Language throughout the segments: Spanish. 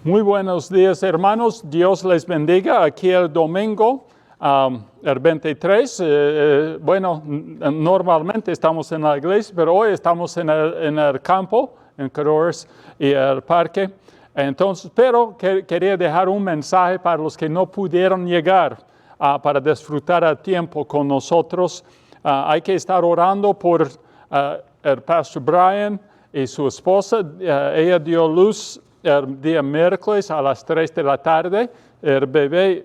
Muy buenos días, hermanos. Dios les bendiga. Aquí el domingo, el 23. Normalmente estamos en la iglesia, pero hoy estamos en el campo, en Cadores y el parque. Entonces, pero quería dejar un mensaje para los que no pudieron llegar para disfrutar el tiempo con nosotros. Hay que estar orando por el pastor Brian y su esposa. Ella dio luz el día miércoles a las 3 de la tarde. El bebé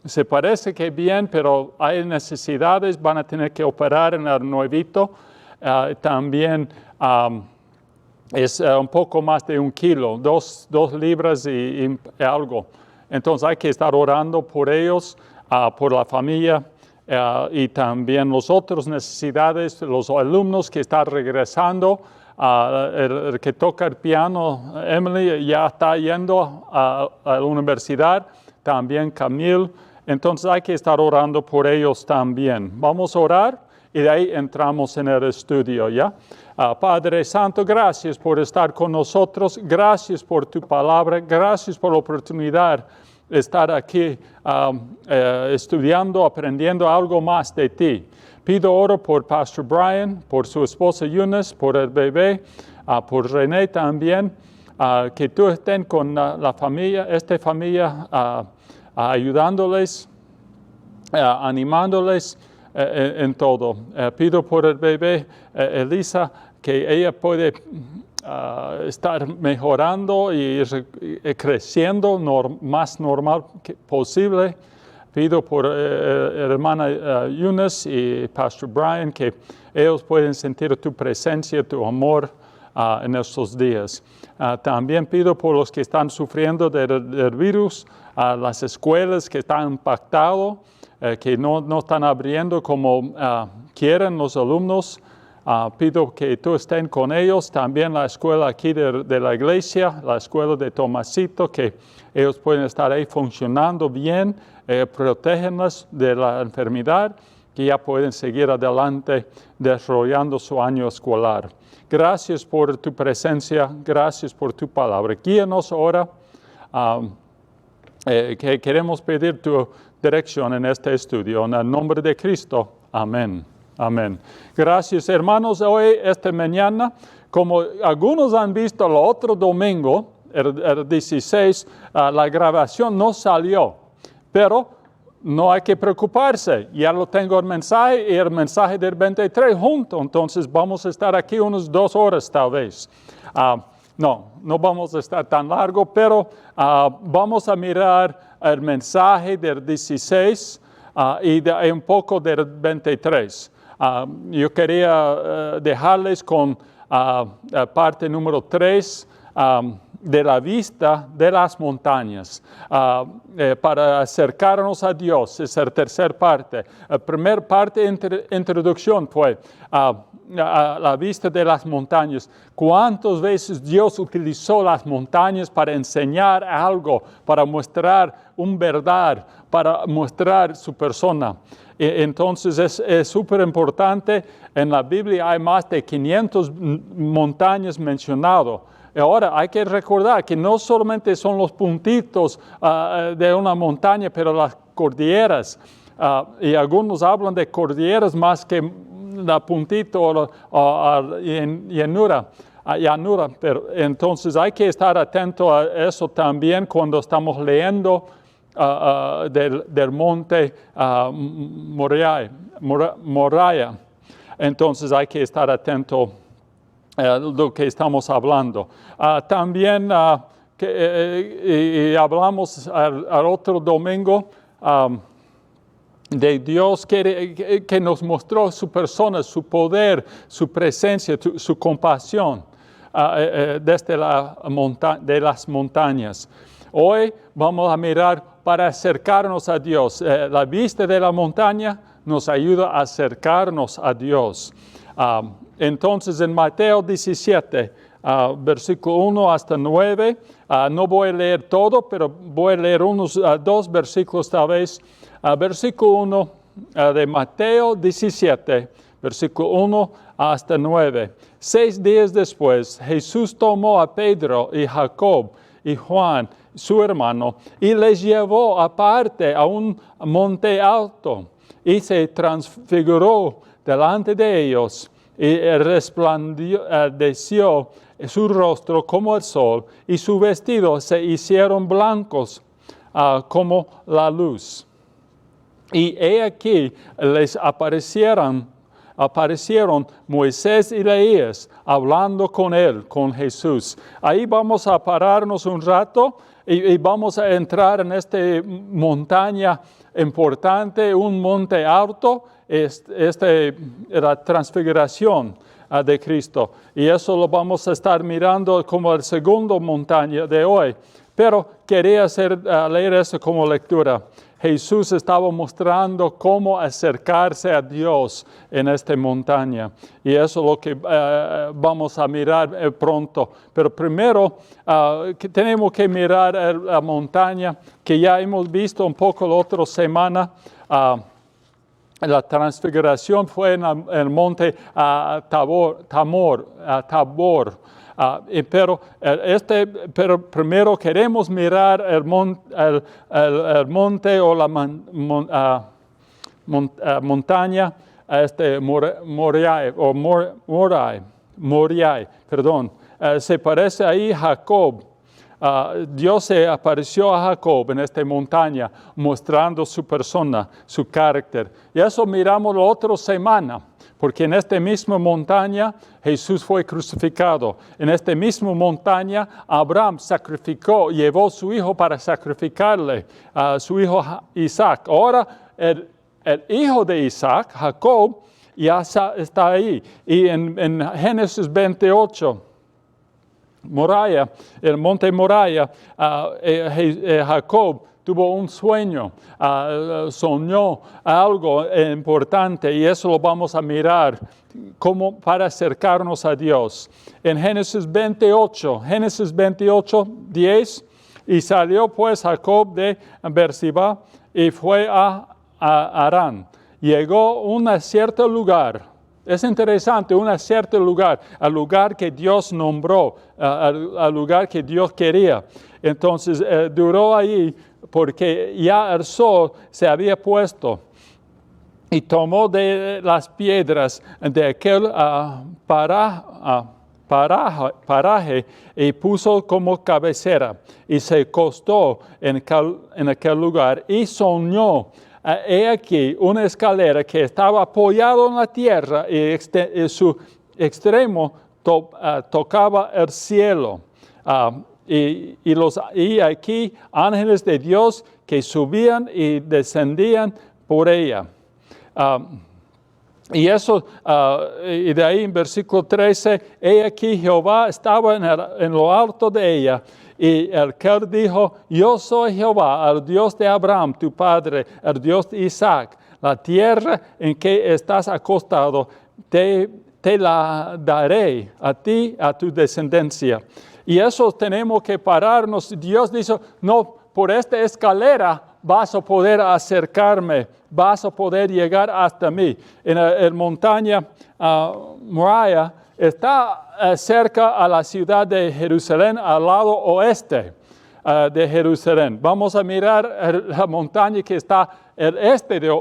se parece que bien, pero hay necesidades. Van a tener que operar en el nuevito. También es un poco más de 1 kilo, 2 libras y algo. Entonces hay que estar orando por ellos, por la familia. Y también las otras necesidades, los alumnos que están regresando, el que toca el piano, Emily, ya está yendo a la universidad, también Camille. Entonces hay que estar orando por ellos también. Vamos a orar y de ahí entramos en el estudio, ¿ya? Padre Santo, gracias por estar con nosotros, gracias por tu palabra, gracias por la oportunidad estar aquí estudiando, aprendiendo algo más de ti. Pido oro por Pastor Brian, por su esposa Eunice, por el bebé, por René también, que tú estés con la familia, esta familia, ayudándoles, animándoles en todo. Pido por el bebé Elisa, que ella puede estar mejorando y creciendo más normal que posible. Pido por hermana Eunice y Pastor Brian que ellos pueden sentir tu presencia, tu amor en estos días. También pido por los que están sufriendo del virus, las escuelas que están impactadas, que no están abriendo como quieren los alumnos. Pido que tú estés con ellos, también la escuela aquí de la iglesia, la escuela de Tomasito, que ellos pueden estar ahí funcionando bien, protégenlos de la enfermedad, que ya pueden seguir adelante desarrollando su año escolar. Gracias por tu presencia, gracias por tu palabra. Guíanos ahora, que queremos pedir tu dirección en este estudio. En el nombre de Cristo, amén. Amén. Gracias, hermanos. Hoy, esta mañana, como algunos han visto el otro domingo, el 16, la grabación no salió, pero no hay que preocuparse. Ya lo tengo el mensaje y el mensaje del 23 juntos, entonces vamos a estar aquí unas 2 horas tal vez. No vamos a estar tan largo, pero vamos a mirar el mensaje del 16 y un poco del 23. Yo quería dejarles con parte número 3 de la vista de las montañas. Para acercarnos a Dios, es la tercera parte. La primera parte, introducción, fue a la vista de las montañas. ¿Cuántas veces Dios utilizó las montañas para enseñar algo, para mostrar una verdad, para mostrar su persona? Entonces es súper importante. En la Biblia hay más de 500 montañas mencionadas. Ahora hay que recordar que no solamente son los puntitos de una montaña, pero las cordilleras. Y algunos hablan de cordilleras más que la puntito o llanura. Pero entonces hay que estar atento a eso también cuando estamos leyendo del monte Moriah. Entonces hay que estar atento a lo que estamos hablando. También hablamos al otro domingo de Dios que nos mostró su persona, su poder, su presencia, su compasión desde de las montañas. Hoy vamos a mirar para acercarnos a Dios. La vista de la montaña nos ayuda a acercarnos a Dios. Entonces en Mateo 17, versículo 1 hasta 9, no voy a leer todo, pero voy a leer unos 2 versículos tal vez. Versículo 1 de Mateo 17, versículo 1 hasta 9. 6 días después, Jesús tomó a Pedro y Jacob y Juan, su hermano, y les llevó aparte a un monte alto y se transfiguró delante de ellos y resplandeció su rostro como el sol y su vestido se hicieron blancos como la luz. Y he aquí les aparecieron Moisés y Elías hablando con él, con Jesús. Ahí vamos a pararnos un rato y vamos a entrar en esta montaña importante, un monte alto, la transfiguración de Cristo. Y eso lo vamos a estar mirando como la segunda montaña de hoy. Pero quería leer eso como lectura. Jesús estaba mostrando cómo acercarse a Dios en esta montaña. Y eso es lo que vamos a mirar pronto. Pero primero tenemos que mirar la montaña que ya hemos visto un poco la otra semana. La transfiguración fue en el monte Tabor. Pero primero queremos mirar el monte o la montaña Moriah, perdón. Se parece ahí a Jacob. Dios se apareció a Jacob en esta montaña, mostrando su persona, su carácter. Y eso miramos la otra semana, porque en esta misma montaña Jesús fue crucificado. En esta misma montaña Abraham sacrificó, llevó a su hijo para sacrificarle a su hijo Isaac. Ahora el hijo de Isaac, Jacob, ya está ahí. Y en Génesis 28, el monte Moriah, Jacob tuvo un sueño, soñó algo importante y eso lo vamos a mirar como para acercarnos a Dios. En Génesis 28, 10, y salió pues Jacob de Berseba y fue a Harán. Llegó a un cierto lugar. Es interesante, un cierto lugar, al lugar que Dios nombró, al lugar que Dios quería. Entonces duró ahí porque ya el sol se había puesto y tomó de las piedras de aquel paraje y puso como cabecera y se acostó en aquel lugar y soñó. He aquí una escalera que estaba apoyada en la tierra y su extremo tocaba el cielo. Y aquí ángeles de Dios que subían y descendían por ella. Y de ahí en versículo 13, he aquí Jehová estaba en lo alto de ella. Y el que dijo, yo soy Jehová, el Dios de Abraham, tu padre, el Dios de Isaac. La tierra en que estás acostado, te la daré a ti, a tu descendencia. Y eso tenemos que pararnos. Dios dice, no, por esta escalera vas a poder acercarme, vas a poder llegar hasta mí. En la montaña Moriah está cerca a la ciudad de Jerusalén, al lado oeste de Jerusalén. Vamos a mirar la montaña que está al este de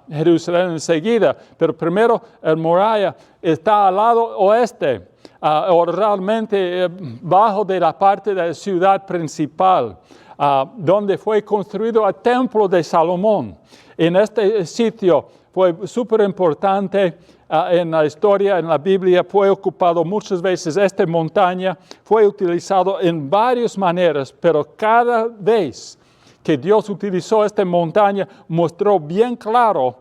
Jerusalén enseguida, pero primero el Moriah está al lado oeste, o realmente bajo de la parte de la ciudad principal, donde fue construido el templo de Salomón. En este sitio fue súper importante. En la historia, en la Biblia, fue ocupado muchas veces esta montaña, fue utilizado en varias maneras, pero cada vez que Dios utilizó esta montaña, mostró bien claro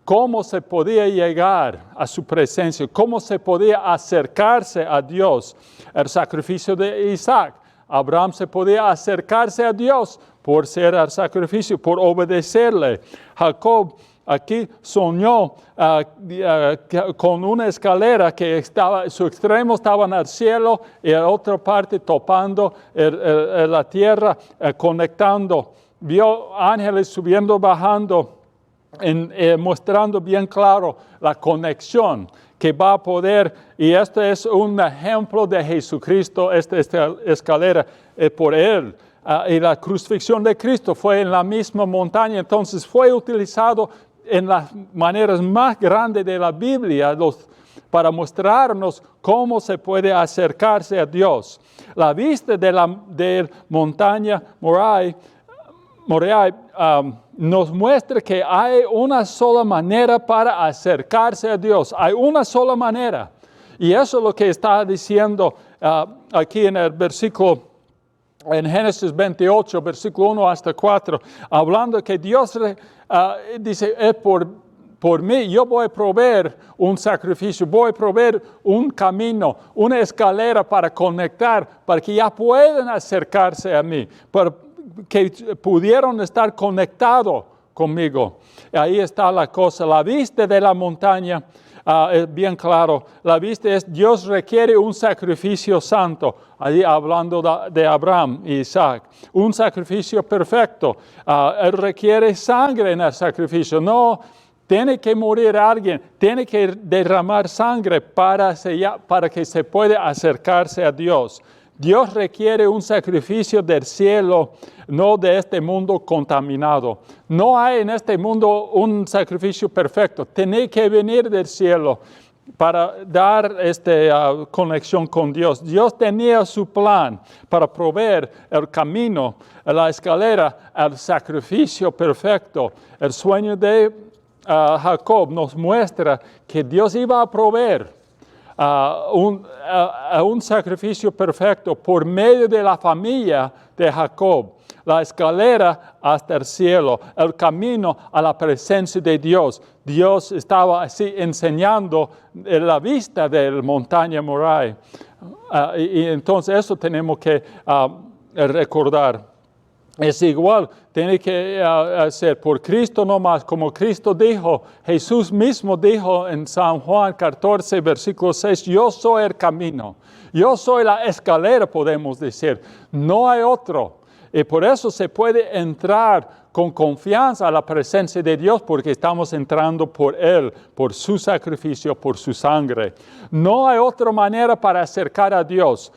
cómo se podía llegar a su presencia, cómo se podía acercarse a Dios. El sacrificio de Isaac, Abraham se podía acercarse a Dios por ser el sacrificio, por obedecerle. Jacob aquí soñó con una escalera que su extremo estaba en el cielo y la otra parte topando la tierra, conectando. Vio ángeles subiendo, bajando, mostrando bien claro la conexión que va a poder, y este es un ejemplo de Jesucristo, esta escalera por Él. Y la crucifixión de Cristo fue en la misma montaña, entonces fue utilizado en las maneras más grandes de la Biblia para mostrarnos cómo se puede acercarse a Dios. La vista de la montaña Moriah nos muestra que hay una sola manera para acercarse a Dios. Hay una sola manera. Y eso es lo que está diciendo aquí en el versículo, en Génesis 28, versículo 1 hasta 4, hablando que Dios dice, por mí, yo voy a proveer un sacrificio, voy a proveer un camino, una escalera para conectar, para que ya puedan acercarse a mí, para que pudieron estar conectados conmigo. Ahí está la cosa. La vista de la montaña es bien claro. La vista es, Dios requiere un sacrificio santo. Ahí hablando de Abraham y Isaac. Un sacrificio perfecto. Él requiere sangre en el sacrificio. No tiene que morir alguien. Tiene que derramar sangre para que se pueda acercarse a Dios. Dios requiere un sacrificio del cielo, no de este mundo contaminado. No hay en este mundo un sacrificio perfecto. Tiene que venir del cielo para dar esta conexión con Dios. Dios tenía su plan para proveer el camino, la escalera, el sacrificio perfecto. El sueño de Jacob nos muestra que Dios iba a proveer un sacrificio perfecto por medio de la familia de Jacob, la escalera hasta el cielo, el camino a la presencia de Dios. Dios estaba así enseñando la vista de la montaña Moriah. Y entonces eso tenemos que recordar. Es igual, tiene que hacer por Cristo nomás, como Cristo dijo, Jesús mismo dijo en San Juan 14, versículo 6, yo soy el camino, yo soy la escalera, podemos decir, no hay otro. Y por eso se puede entrar con confianza a la presencia de Dios, porque estamos entrando por Él, por su sacrificio, por su sangre. No hay otra manera para acercar a Dios,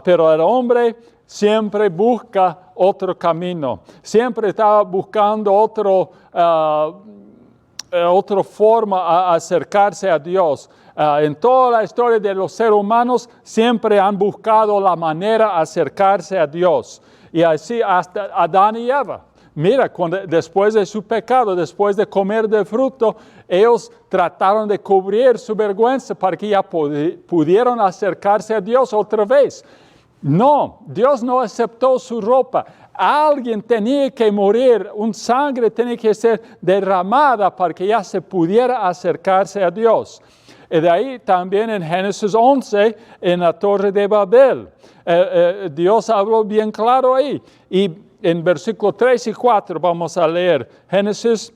pero el hombre siempre busca otro camino, siempre está buscando otra forma a acercarse a Dios. En toda la historia de los seres humanos siempre han buscado la manera de acercarse a Dios. Y así hasta Adán y Eva. Mira, después de su pecado, después de comer del fruto, ellos trataron de cubrir su vergüenza para que ya pudieran acercarse a Dios otra vez. No, Dios no aceptó su ropa. Alguien tenía que morir, un sangre tenía que ser derramada para que ya se pudiera acercarse a Dios. Y de ahí también en Génesis 11, en la Torre de Babel, Dios habló bien claro ahí. Y en versículo 3 y 4 vamos a leer Génesis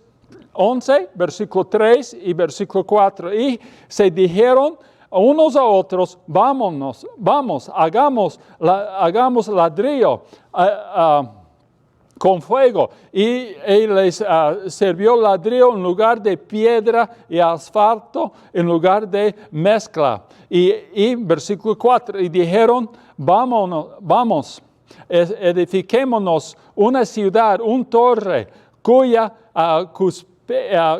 11, versículo 3 y versículo 4. Y se dijeron unos a otros, vamos, hagamos ladrillo con fuego. Y él les sirvió ladrillo en lugar de piedra y asfalto en lugar de mezcla. Y versículo 4, y dijeron, vamos, edifiquémonos una ciudad, una torre, cuya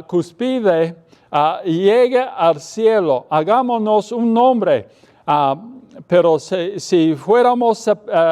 cúspide llegue al cielo, hagámonos un nombre, pero si fuéramos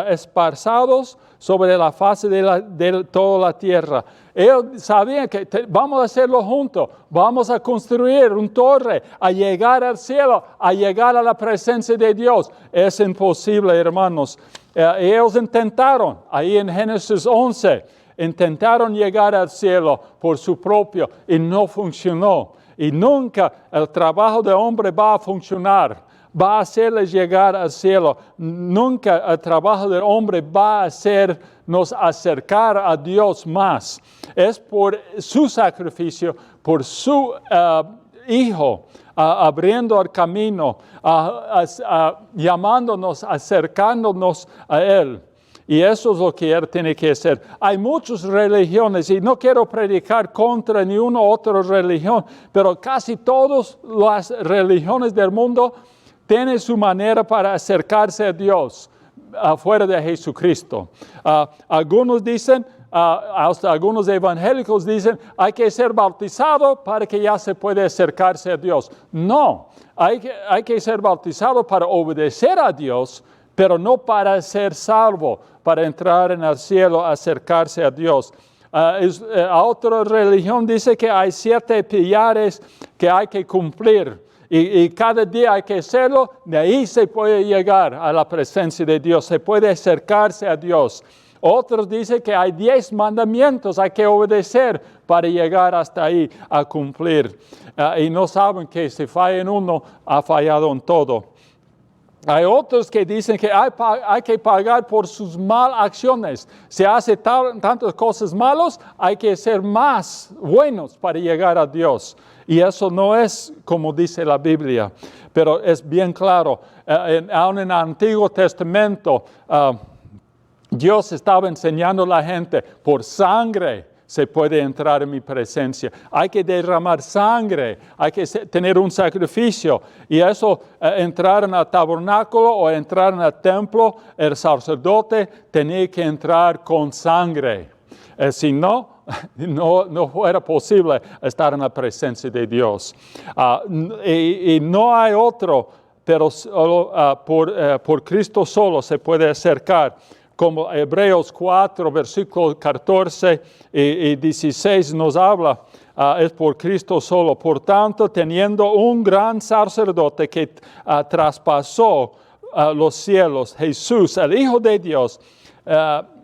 esparzados sobre la faz de toda la tierra. Ellos sabían que vamos a hacerlo juntos, vamos a construir una torre, a llegar al cielo, a llegar a la presencia de Dios. Es imposible, hermanos. Ellos intentaron, ahí en Génesis 11, intentaron llegar al cielo por su propio y no funcionó. Y nunca el trabajo del hombre va a funcionar, va a hacerles llegar al cielo. Nunca el trabajo del hombre va a hacernos acercar a Dios más. Es por su sacrificio, por su Hijo, abriendo el camino, llamándonos, acercándonos a Él. Y eso es lo que él tiene que hacer. Hay muchas religiones y no quiero predicar contra ni una otra religión, pero casi todas las religiones del mundo tienen su manera para acercarse a Dios afuera de Jesucristo. Algunos dicen, hasta algunos evangélicos dicen, hay que ser bautizado para que ya se pueda acercarse a Dios. No, hay que ser bautizado para obedecer a Dios, pero no para ser salvo, para entrar en el cielo, acercarse a Dios. A otra religión dice que hay 7 pilares que hay que cumplir. Y cada día hay que hacerlo, de ahí se puede llegar a la presencia de Dios, se puede acercarse a Dios. Otros dicen que hay 10 mandamientos, hay que obedecer para llegar hasta ahí a cumplir. Y no saben que si falla en uno, ha fallado en todo. Hay otros que dicen que hay que pagar por sus malas acciones. Si hace tantas cosas malas, hay que ser más buenos para llegar a Dios. Y eso no es como dice la Biblia, pero es bien claro. Aún en el Antiguo Testamento, Dios estaba enseñando a la gente, por sangre se puede entrar en mi presencia. Hay que derramar sangre, hay que tener un sacrificio. Y eso, entrar en el tabernáculo o entrar en el templo, el sacerdote tenía que entrar con sangre. Si no fuera posible estar en la presencia de Dios. Y no hay otro, pero solo, por Cristo solo se puede acercar. Como Hebreos 4, versículos 14 y 16 nos habla, es por Cristo solo. Por tanto, teniendo un gran sacerdote que traspasó los cielos, Jesús, el Hijo de Dios,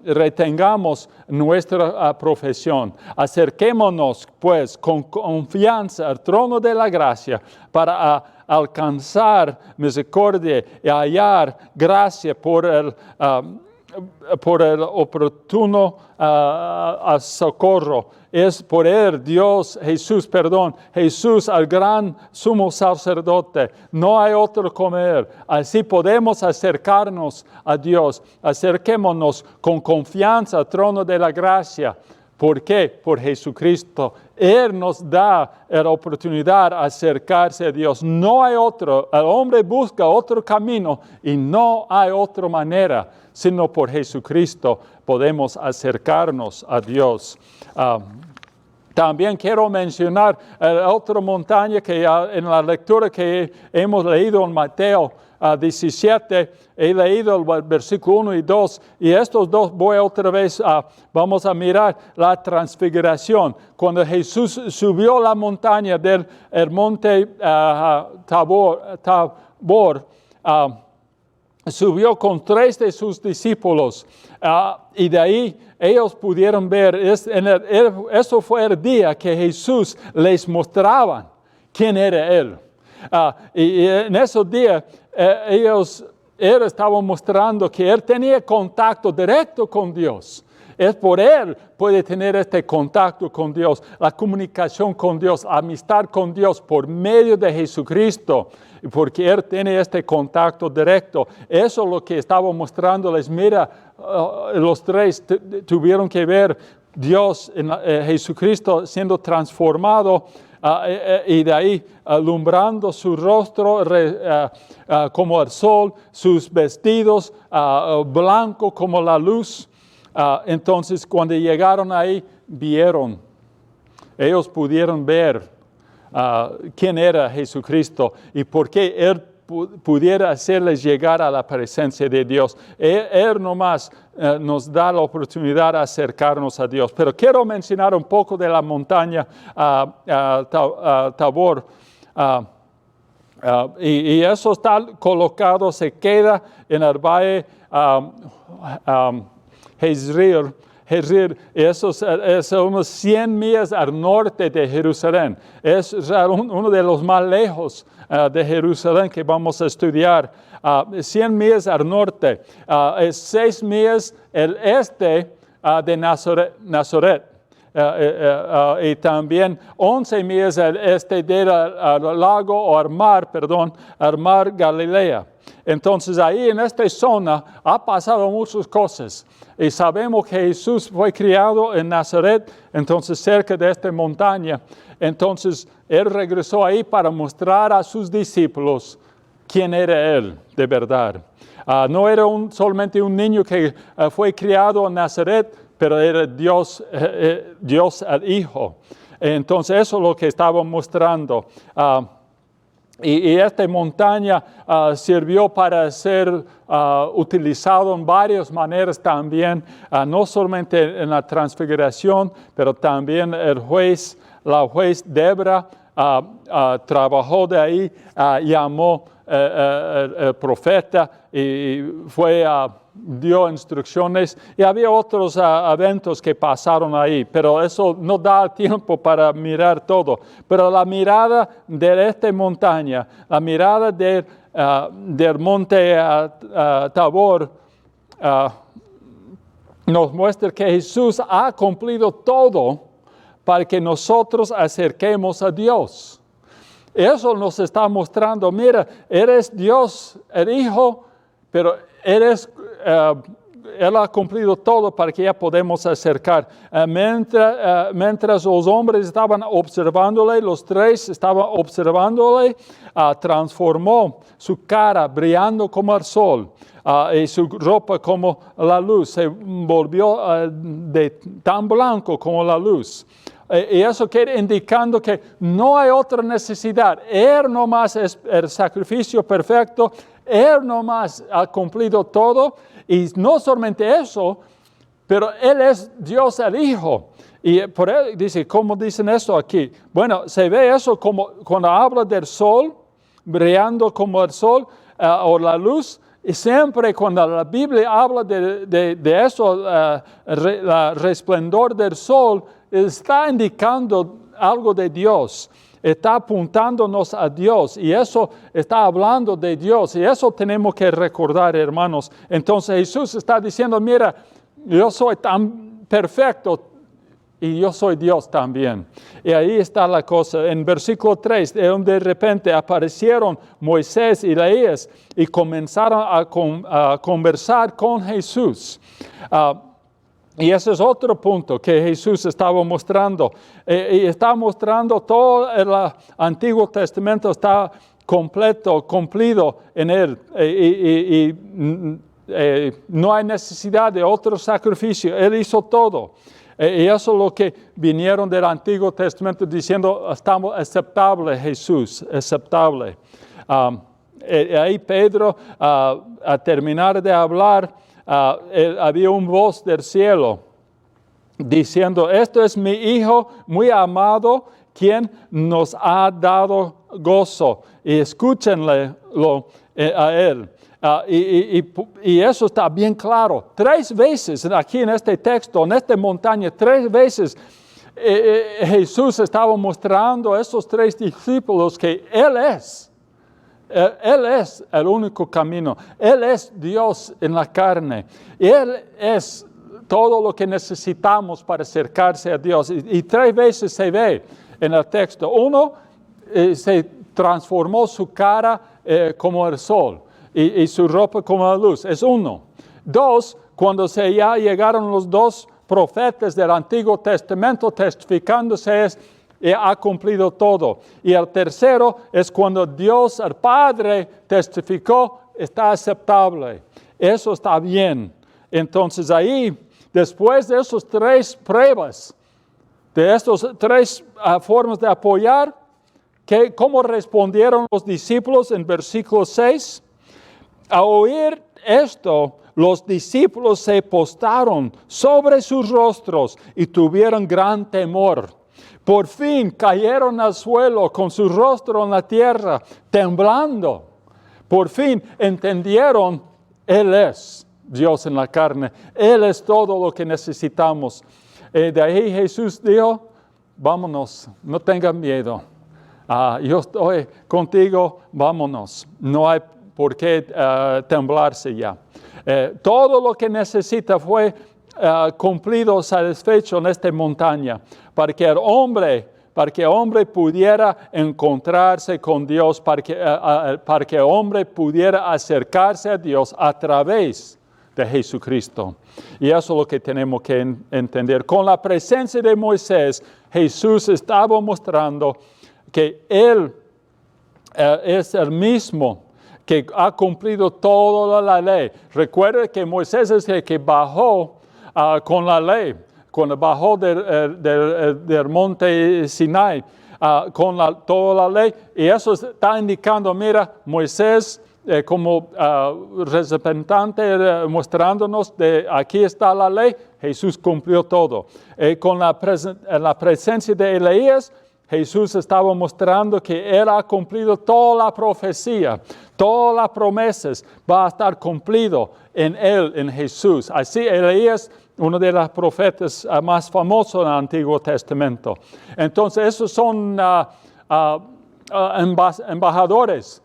retengamos nuestra profesión. Acerquémonos, pues, con confianza al trono de la gracia para alcanzar misericordia y hallar gracia por el oportuno socorro. Es por él, Jesús, el gran sumo sacerdote. No hay otro como él. Así podemos acercarnos a Dios. Acerquémonos con confianza al trono de la gracia. ¿Por qué? Por Jesucristo. Él nos da la oportunidad de acercarse a Dios. No hay otro. El hombre busca otro camino y no hay otra manera, sino por Jesucristo podemos acercarnos a Dios. También quiero mencionar otra montaña que en la lectura que hemos leído en Mateo 17, he leído el versículo 1 y 2, y estos dos voy otra vez, vamos a mirar la transfiguración. Cuando Jesús subió la montaña del monte Tabor, subió con 3 de sus discípulos, y de ahí ellos pudieron ver, eso fue el día que Jesús les mostraba quién era Él. Y en esos días Él estaba mostrando que Él tenía contacto directo con Dios. Es por Él puede tener este contacto con Dios, la comunicación con Dios, amistad con Dios por medio de Jesucristo, porque Él tiene este contacto directo. Eso es lo que estaba mostrándoles. Mira, los 3 tuvieron que ver Dios, Jesucristo siendo transformado, y de ahí alumbrando su rostro como el sol, sus vestidos blancos como la luz. Entonces, cuando llegaron ahí, ellos pudieron ver quién era Jesucristo y por qué Él pudiera hacerles llegar a la presencia de Dios. Él nomás nos da la oportunidad de acercarnos a Dios. Pero quiero mencionar un poco de la montaña Tabor. Y eso está colocado, se queda en el valle Jezreel. Eso es unos 100 millas al norte de Jerusalén. Es uno de los más lejos de Jerusalén que vamos a estudiar. 100 millas al norte. Es 6 millas el este de Nazaret. Y también 11 millas al este del lago o al mar Galilea. Entonces ahí en esta zona ha pasado muchas cosas. Y sabemos que Jesús fue criado en Nazaret, entonces cerca de esta montaña. Entonces Él regresó ahí para mostrar a sus discípulos quién era Él de verdad. No era solamente un niño que fue criado en Nazaret, pero era Dios el Hijo. Entonces eso es lo que estaba mostrando. Y esta montaña sirvió para ser utilizado en varias maneras también, no solamente en la transfiguración, pero también la juez Débora trabajó de ahí, llamó el profeta y dio instrucciones, y había otros eventos que pasaron ahí, pero eso no da tiempo para mirar todo. Pero la mirada de esta montaña, la mirada del monte Tabor, nos muestra que Jesús ha cumplido todo para que nosotros acerquemos a Dios. Eso nos está mostrando, mira, eres Dios, el Hijo, pero Él ha cumplido todo para que ya podamos acercar. Mientras los hombres estaban observándole, los tres estaban observándole, transformó su cara brillando como el sol y su ropa como la luz. Se volvió tan blanco como la luz. Y eso quiere indicando que no hay otra necesidad. Él nomás es el sacrificio perfecto. Él nomás ha cumplido todo. Y no solamente eso, pero Él es Dios el Hijo. Y por él dice, ¿cómo dicen eso aquí? Bueno, se ve eso como cuando habla del sol, brillando como el sol o la luz. Y siempre cuando la Biblia habla de eso, el resplendor del sol, está indicando algo de Dios, está apuntándonos a Dios, y eso está hablando de Dios, y eso tenemos que recordar, hermanos. Entonces Jesús está diciendo, mira, yo soy tan perfecto, y yo soy Dios también. Y ahí está la cosa. En versículo 3, de repente aparecieron Moisés y Elías, y comenzaron a conversar con Jesús. Y ese es otro punto que Jesús estaba mostrando. Y está mostrando todo el Antiguo Testamento está completo, cumplido en Él. No hay necesidad de otro sacrificio. Él hizo todo. Y eso es lo que vinieron del Antiguo Testamento diciendo, estamos aceptable Jesús, aceptable. Ahí Pedro, a terminar de hablar, había una voz del cielo diciendo, esto es mi Hijo muy amado, quien nos ha dado gozo, y escúchenle a Él. Y eso está bien claro. 3 veces aquí en este texto, en esta montaña, 3 veces Jesús estaba mostrando a esos 3 discípulos que Él es. Él es el único camino. Él es Dios en la carne. Él es todo lo que necesitamos para acercarse a Dios. Y 3 veces se ve en el texto. 1, se transformó su cara como el sol y su ropa como la luz. Es 1. 2, cuando ya llegaron los 2 profetas del Antiguo Testamento testificándose, ha cumplido todo. Y el tercero es cuando Dios, el Padre, testificó, está aceptable. Eso está bien. Entonces ahí, después de esas 3 pruebas, de estas 3 formas de apoyar, ¿cómo respondieron los discípulos en versículo 6? A oír esto, los discípulos se postraron sobre sus rostros y tuvieron gran temor. Por fin cayeron al suelo con su rostro en la tierra, temblando. Por fin entendieron, Él es Dios en la carne. Él es todo lo que necesitamos. De ahí Jesús dijo, vámonos, no tengan miedo. Yo estoy contigo, vámonos. No hay por qué temblarse ya. Todo lo que necesita fue cumplido, satisfecho en esta montaña, para que el hombre pudiera encontrarse con Dios, para que el hombre pudiera acercarse a Dios a través de Jesucristo. Y eso es lo que tenemos que entender. Con la presencia de Moisés, Jesús estaba mostrando que Él es el mismo que ha cumplido toda la ley. Recuerde que Moisés es el que bajó con la ley, cuando bajó del monte Sinai, con toda la ley. Y eso está indicando, mira, Moisés como representante mostrándonos de aquí está la ley, Jesús cumplió todo. Con la presencia de Elías, Jesús estaba mostrando que Él ha cumplido toda la profecía, todas las promesas va a estar cumplido en Él, en Jesús. Así Elías, uno de los profetas más famosos en el Antiguo Testamento. Entonces, esos son embajadores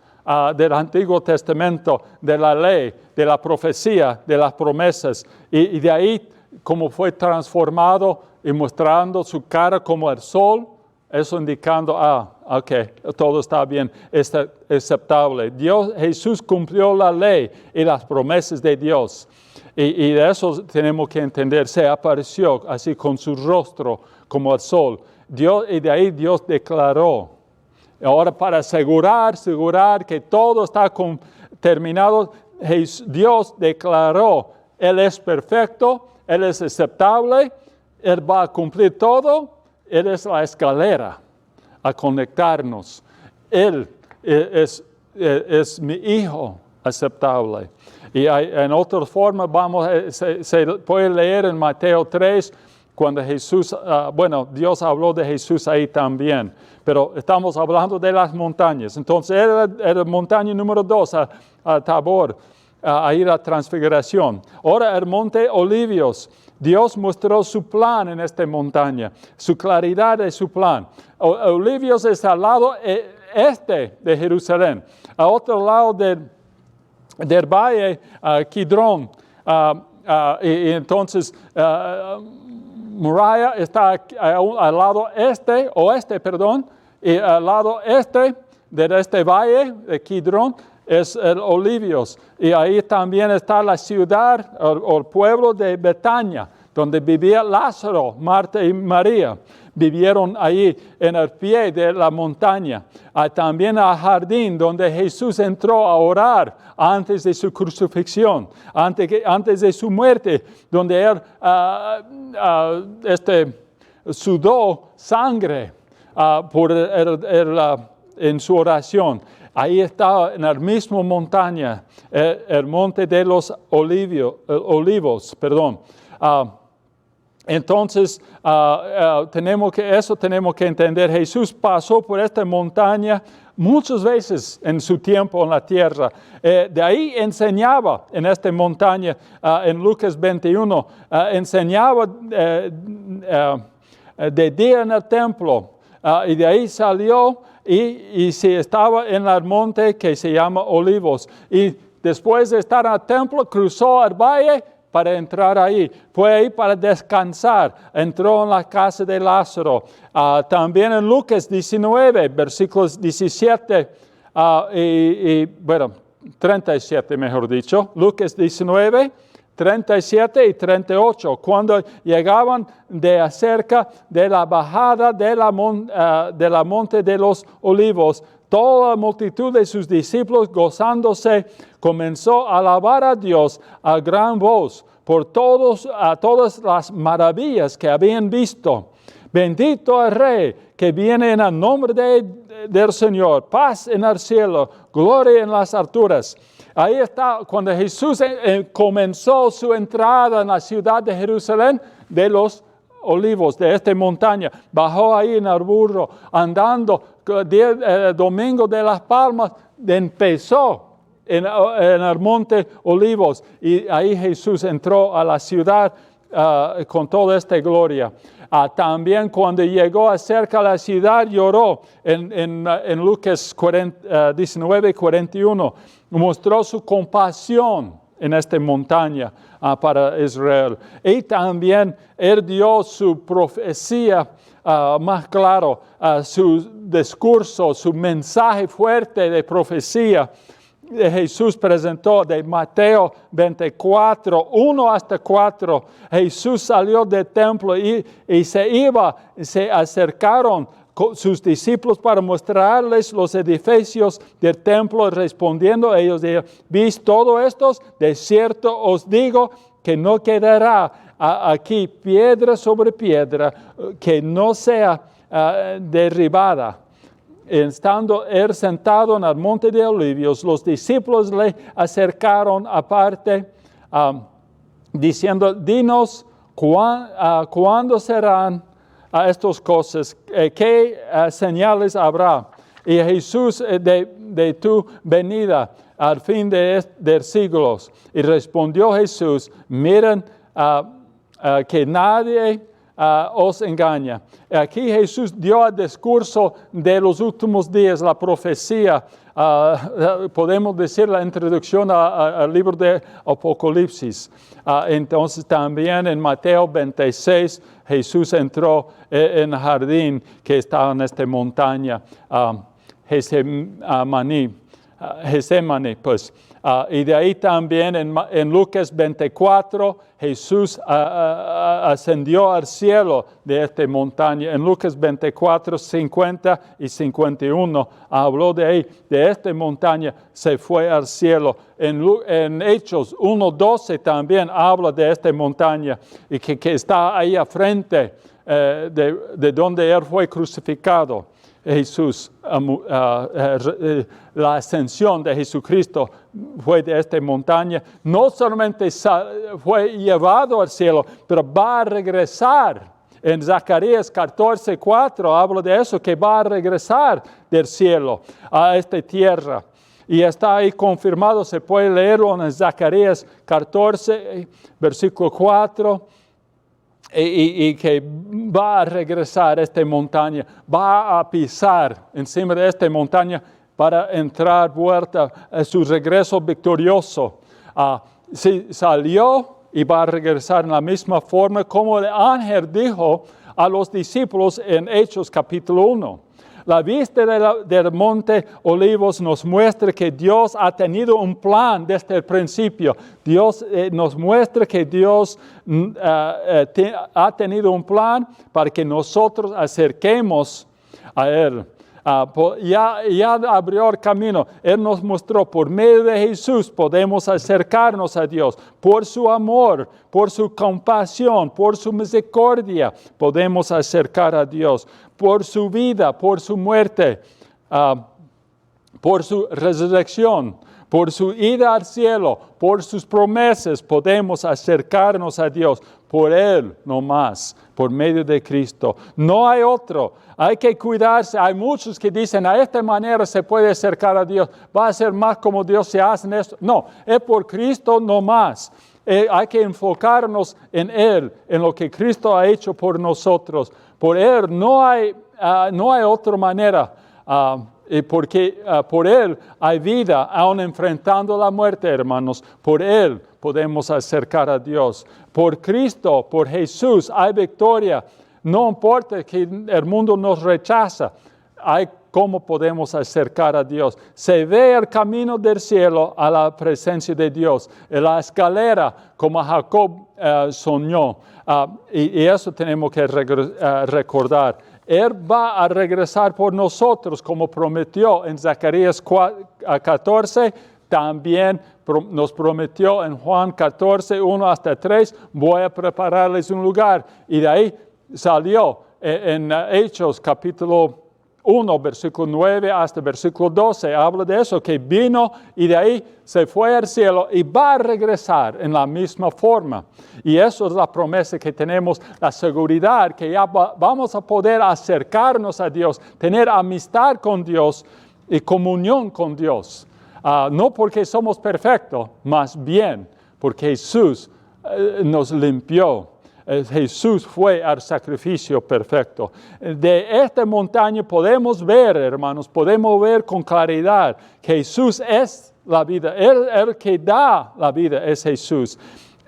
del Antiguo Testamento, de la ley, de la profecía, de las promesas. Y de ahí, como fue transformado y mostrando su cara como el sol, eso indicando, ok, todo está bien, es aceptable. Jesús cumplió la ley y las promesas de Dios. Y de eso tenemos que entender, se apareció así con su rostro como el sol. Y de ahí Dios declaró. Ahora para asegurar que todo está terminado, Dios declaró, Él es perfecto, Él es aceptable, Él va a cumplir todo. Él es la escalera a conectarnos. Él es mi hijo aceptable. Y en otra forma, se puede leer en Mateo 3, cuando Jesús, Dios habló de Jesús ahí también. Pero estamos hablando de las montañas. Entonces, era montaña número 2, a Tabor, ahí la transfiguración. Ahora el monte Olivos. Dios mostró su plan en esta montaña, su claridad de su plan. Olivos es al lado este de Jerusalén, a otro lado del valle Kidrón. Y entonces, Moriah está al lado oeste, y al lado este de este valle de Kidrón es el Olivos. Y ahí también está la ciudad o el pueblo de Betania, donde vivía Lázaro, Marta y María. Vivieron ahí en el pie de la montaña. También al jardín donde Jesús entró a orar antes de su crucifixión, antes de su muerte, donde él sudó sangre en su oración. Ahí está en la misma montaña, el monte de los olivos. Entonces, tenemos que entender, Jesús pasó por esta montaña muchas veces en su tiempo en la tierra. De ahí enseñaba en esta montaña, en Lucas 21, enseñaba de día en el templo, y de ahí salió y se estaba en el monte que se llama Olivos. Y después de estar en el templo, cruzó el valle para entrar ahí. Fue ahí para descansar. Entró en la casa de Lázaro. También en Lucas 19, versículos 17 37 mejor dicho. Lucas 19, 37 y 38, cuando llegaban de cerca de la bajada de la monte de los Olivos, toda la multitud de sus discípulos gozándose comenzó a alabar a Dios a gran voz por todas las maravillas que habían visto. Bendito el Rey que viene en el nombre del Señor, paz en el cielo, gloria en las alturas. Ahí está, cuando Jesús comenzó su entrada en la ciudad de Jerusalén, de los Olivos, de esta montaña, bajó ahí en el burro, andando, el domingo de las Palmas, empezó en el monte Olivos, y ahí Jesús entró a la ciudad con toda esta gloria. También cuando llegó cerca de la ciudad, lloró en Lucas 19, 41. Mostró su compasión en esta montaña para Israel. Y también él dio su profecía más claro, su discurso, su mensaje fuerte de profecía Jesús presentó de Mateo 24, 1 hasta 4. Jesús salió del templo y se acercaron sus discípulos para mostrarles los edificios del templo. Respondiendo ellos, ¿viste todo esto? De cierto os digo que no quedará aquí piedra sobre piedra que no sea derribada. Estando él sentado en el monte de Olivos, los discípulos le acercaron aparte, diciendo, dinos cuándo serán estas cosas, qué señales habrá. Y Jesús de tu venida al fin de siglos. Y respondió Jesús, miren que nadie os engaña. Aquí Jesús dio el discurso de los últimos días, la profecía, podemos decir la introducción al libro de Apocalipsis. Entonces también en Mateo 26 Jesús entró en el jardín que estaba en esta montaña, Getsemaní, pues. Y de ahí también en Lucas 24, Jesús ascendió al cielo de esta montaña. En Lucas 24, 50 y 51, habló de ahí, de esta montaña, se fue al cielo. En Hechos 1, 12 también habla de esta montaña y que está ahí a frente de donde él fue crucificado. Jesús, la ascensión de Jesucristo fue de esta montaña. No solamente fue llevado al cielo, pero va a regresar. En Zacarías 14, 4 habla de eso, que va a regresar del cielo a esta tierra. Y está ahí confirmado, se puede leerlo en Zacarías 14, versículo 4. Y que va a regresar a esta montaña, va a pisar encima de esta montaña para entrar vuelta a su regreso victorioso. Salió y va a regresar en la misma forma como el ángel dijo a los discípulos en Hechos capítulo 1. La vista del monte Olivos nos muestra que Dios ha tenido un plan desde el principio. Dios nos muestra que Dios ha tenido un plan para que nosotros acerquemos a Él. Ya abrió el camino. Él nos mostró, por medio de Jesús podemos acercarnos a Dios. Por su amor, por su compasión, por su misericordia, podemos acercar a Dios. Por su vida, por su muerte, por su resurrección, por su ida al cielo, por sus promesas, podemos acercarnos a Dios. Por Él nomás, por medio de Cristo. No hay otro. Hay que cuidarse. Hay muchos que dicen, a esta manera se puede acercar a Dios. Va a ser más como Dios se hace en esto. No, es por Cristo nomás. Hay que enfocarnos en Él, en lo que Cristo ha hecho por nosotros. Por Él no hay otra manera. Porque por Él hay vida, aun enfrentando la muerte, hermanos. Por Él podemos acercar a Dios. Por Cristo, por Jesús, hay victoria. No importa que el mundo nos rechaza, hay cómo podemos acercar a Dios. Se ve el camino del cielo a la presencia de Dios, en la escalera como Jacob soñó. Y eso tenemos que recordar. Él va a regresar por nosotros, como prometió en Zacarías 14, también nos prometió en Juan 14, 1 hasta 3, voy a prepararles un lugar. Y de ahí salió en Hechos capítulo 1, versículo 9 hasta versículo 12, habla de eso, que vino y de ahí se fue al cielo y va a regresar en la misma forma. Y eso es la promesa que tenemos, la seguridad que ya vamos a poder acercarnos a Dios, tener amistad con Dios y comunión con Dios. No porque somos perfectos, más bien porque Jesús nos limpió. Jesús fue al sacrificio perfecto. De esta montaña podemos ver, hermanos, podemos ver con claridad que Jesús es la vida. El que da la vida es Jesús.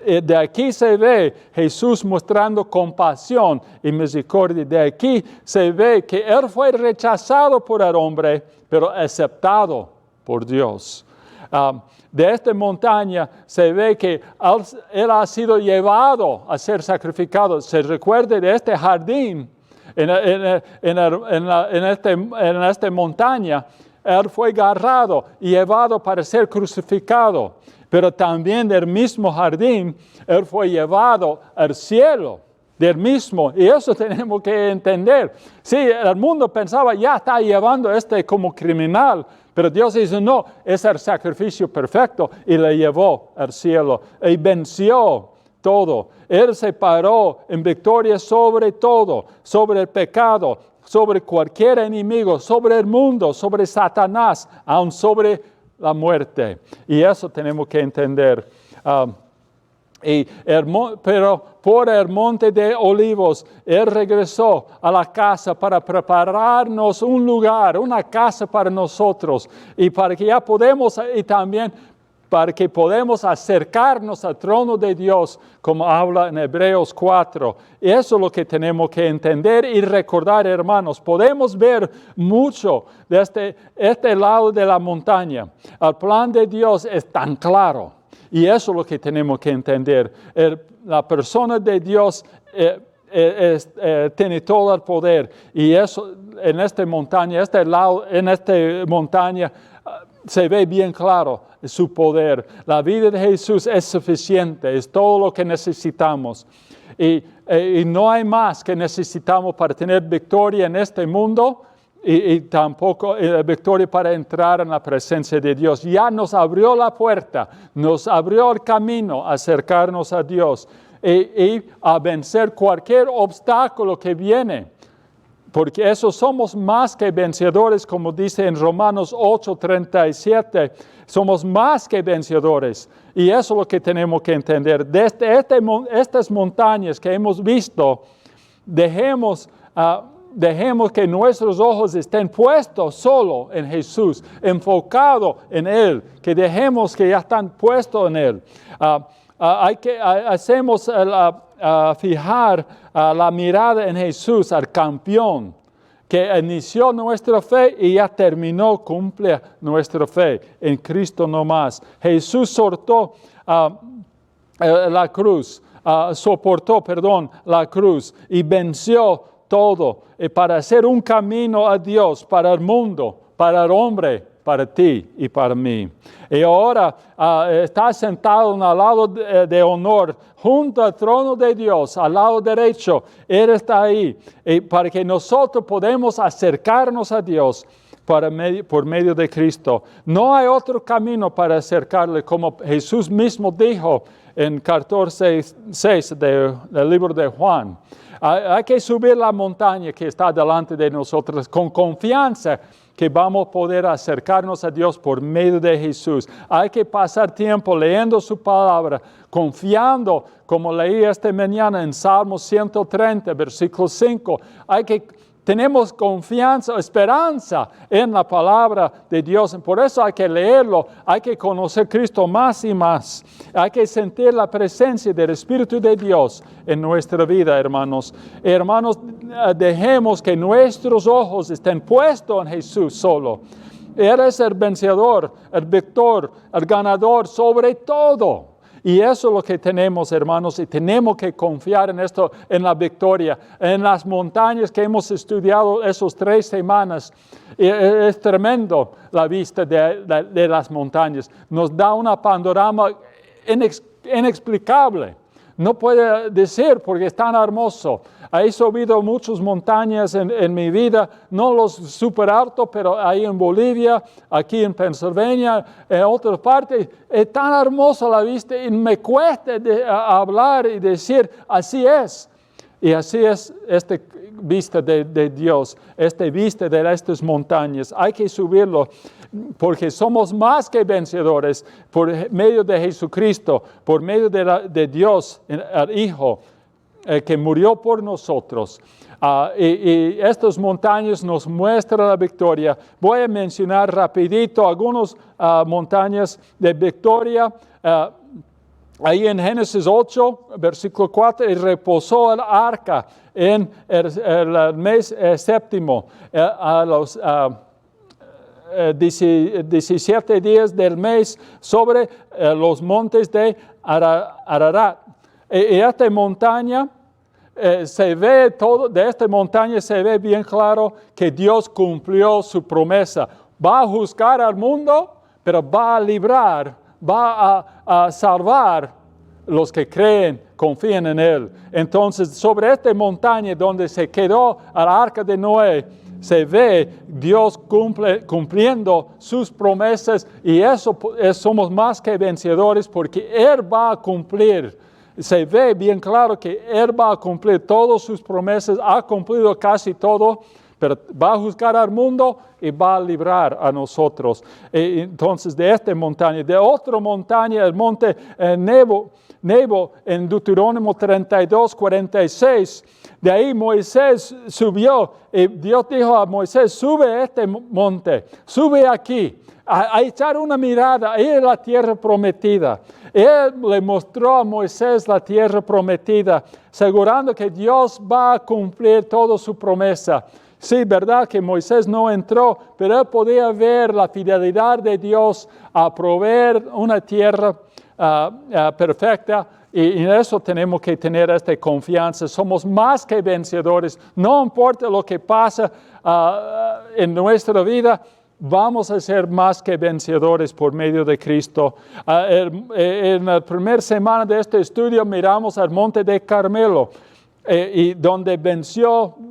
De aquí se ve Jesús mostrando compasión y misericordia. De aquí se ve que Él fue rechazado por el hombre, pero aceptado por Dios. De esta montaña se ve que él ha sido llevado a ser sacrificado. Se recuerde de este jardín, en esta montaña, él fue agarrado y llevado para ser crucificado. Pero también del mismo jardín, él fue llevado al cielo. Del mismo, y eso tenemos que entender. Sí, el mundo pensaba, ya está llevando como criminal, pero Dios dice, no, es el sacrificio perfecto, y le llevó al cielo, y venció todo. Él se paró en victoria sobre todo, sobre el pecado, sobre cualquier enemigo, sobre el mundo, sobre Satanás, aun sobre la muerte. Y eso tenemos que entender. Pero por el monte de Olivos, él regresó a la casa para prepararnos un lugar, una casa para nosotros, y para que y también para que podamos acercarnos al trono de Dios, como habla en Hebreos 4. Y eso es lo que tenemos que entender y recordar, hermanos. Podemos ver mucho de este lado de la montaña. El plan de Dios es tan claro. Y eso es lo que tenemos que entender. La persona de Dios tiene todo el poder. Y eso en esta montaña, se ve bien claro su poder. La vida de Jesús es suficiente, es todo lo que necesitamos. Y no hay más que necesitamos para tener victoria en este mundo. Y tampoco victoria para entrar en la presencia de Dios. Ya nos abrió la puerta, nos abrió el camino a acercarnos a Dios y a vencer cualquier obstáculo que viene. Porque eso somos más que vencedores, como dice en Romanos 8:37, somos más que vencedores. Y eso es lo que tenemos que entender. Desde estas montañas que hemos visto, dejemos que nuestros ojos estén puestos solo en Jesús, enfocado en Él, que dejemos que ya están puestos en Él. Hacemos fijar la mirada en Jesús, al campeón, que inició nuestra fe y ya terminó, cumple nuestra fe en Cristo no más. Jesús soportó la cruz y venció todo, para hacer un camino a Dios, para el mundo, para el hombre, para ti y para mí. Y ahora está sentado en el lado de honor, junto al trono de Dios, al lado derecho. Él está ahí, para que nosotros podamos acercarnos a Dios por medio de Cristo. No hay otro camino para acercarle, como Jesús mismo dijo en 14:6 del libro de Juan. Hay que subir la montaña que está delante de nosotros con confianza que vamos a poder acercarnos a Dios por medio de Jesús. Hay que pasar tiempo leyendo su palabra, confiando, como leí esta mañana en Salmo 130, versículo 5. Tenemos confianza, esperanza en la palabra de Dios. Por eso hay que leerlo, hay que conocer a Cristo más y más. Hay que sentir la presencia del Espíritu de Dios en nuestra vida, hermanos. Hermanos, dejemos que nuestros ojos estén puestos en Jesús solo. Él es el vencedor, el victor, el ganador sobre todo. Y eso es lo que tenemos, hermanos, y tenemos que confiar en esto, en la victoria. En las montañas que hemos estudiado esas 3 semanas, es tremendo la vista de las montañas. Nos da una panorama inexplicable. No puede decir porque es tan hermoso. He subido muchas montañas en mi vida, no los super altos, pero ahí en Bolivia, aquí en Pennsylvania, en otras partes, es tan hermosa la vista y me cuesta hablar y decir, así es. Y así es esta vista de Dios, esta vista de estas montañas. Hay que subirlo porque somos más que vencedores por medio de Jesucristo, por medio de Dios, el Hijo, que murió por nosotros. Y estas montañas nos muestran la victoria. Voy a mencionar rapidito algunas montañas de victoria. Ahí en Génesis 8, versículo 4, y reposó el arca en el mes séptimo. 17 días del mes sobre los montes de Ararat. Y esta montaña se ve todo, de esta montaña se ve bien claro que Dios cumplió su promesa. Va a juzgar al mundo, pero va a librar, va a salvar los que creen, confían en Él. Entonces, sobre esta montaña donde se quedó el arca de Noé, se ve Dios cumpliendo sus promesas y eso somos más que vencedores porque Él va a cumplir. Se ve bien claro que Él va a cumplir todas sus promesas, ha cumplido casi todo, pero va a juzgar al mundo y va a librar a nosotros. Entonces, de esta montaña, de otra montaña, el monte Nebo, en Deuterónimo 32, 46, de ahí Moisés subió y Dios dijo a Moisés, sube a este monte, sube aquí, a echar una mirada, ahí es la tierra prometida. Él le mostró a Moisés la tierra prometida, asegurando que Dios va a cumplir toda su promesa. Sí, verdad que Moisés no entró, pero él podía ver la fidelidad de Dios a proveer una tierra perfecta. Y en eso tenemos que tener esta confianza. Somos más que vencedores. No importa lo que pasa en nuestra vida, vamos a ser más que vencedores por medio de Cristo. En la primera semana de este estudio miramos al monte de Carmelo, y donde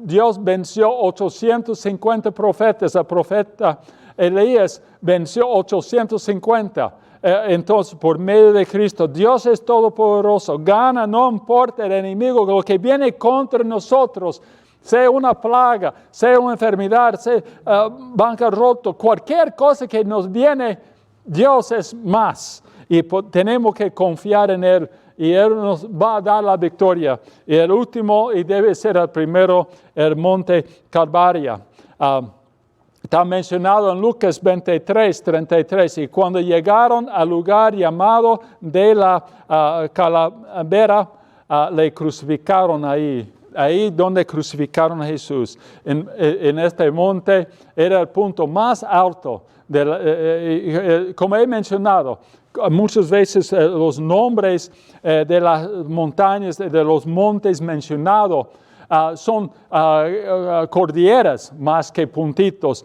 Dios venció 850 profetas. El profeta Elías venció 850. Entonces, por medio de Cristo, Dios es todopoderoso. Gana, no importa el enemigo, lo que viene contra nosotros, sea una plaga, sea una enfermedad, sea bancarrota, cualquier cosa que nos viene, Dios es más. Y tenemos que confiar en Él y Él nos va a dar la victoria. Y el último, y debe ser el primero, el monte Calvario. Está mencionado en Lucas 23, 33, y cuando llegaron al lugar llamado de la calavera, le crucificaron ahí donde crucificaron a Jesús. En este monte era el punto más alto, como he mencionado, muchas veces los nombres de las montañas, de los montes mencionados, son cordilleras más que puntitos.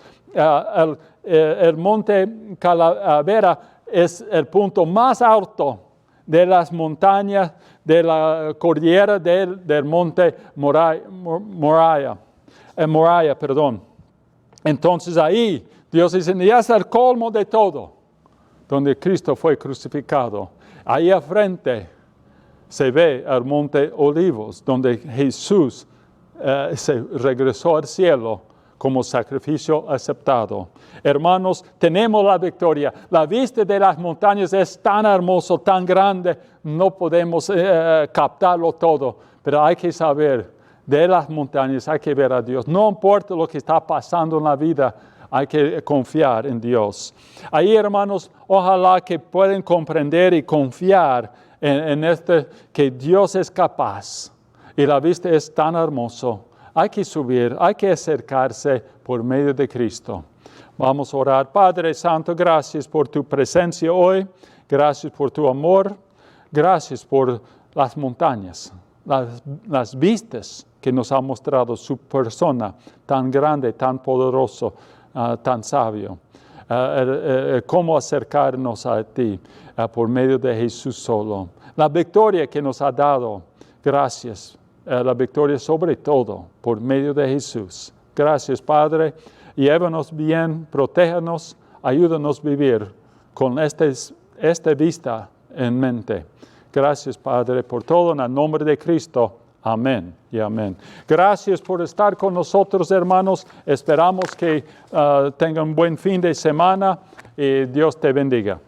El monte Calavera es el punto más alto de las montañas de la cordillera del monte Moriah. Entonces ahí Dios dice, ya es el colmo de todo, donde Cristo fue crucificado. Ahí al frente se ve el monte Olivos, donde Jesús se regresó al cielo como sacrificio aceptado. Hermanos, tenemos la victoria. La vista de las montañas es tan hermoso, tan grande, no podemos captarlo todo, pero hay que saber de las montañas, hay que ver a Dios. No importa lo que está pasando en la vida, hay que confiar en Dios. Ahí, hermanos, ojalá que puedan comprender y confiar en que Dios es capaz. Y la vista es tan hermoso. Hay que subir, hay que acercarse por medio de Cristo. Vamos a orar. Padre Santo, gracias por tu presencia hoy. Gracias por tu amor. Gracias por las montañas, las vistas que nos ha mostrado su persona tan grande, tan poderoso, tan sabio. Cómo acercarnos a ti por medio de Jesús solo. La victoria que nos ha dado. Gracias. La victoria sobre todo por medio de Jesús. Gracias, Padre. Llévanos bien, protéjanos, ayúdanos a vivir con esta vista en mente. Gracias, Padre, por todo en el nombre de Cristo. Amén y amén. Gracias por estar con nosotros, hermanos. Esperamos que tengan un buen fin de semana y Dios te bendiga.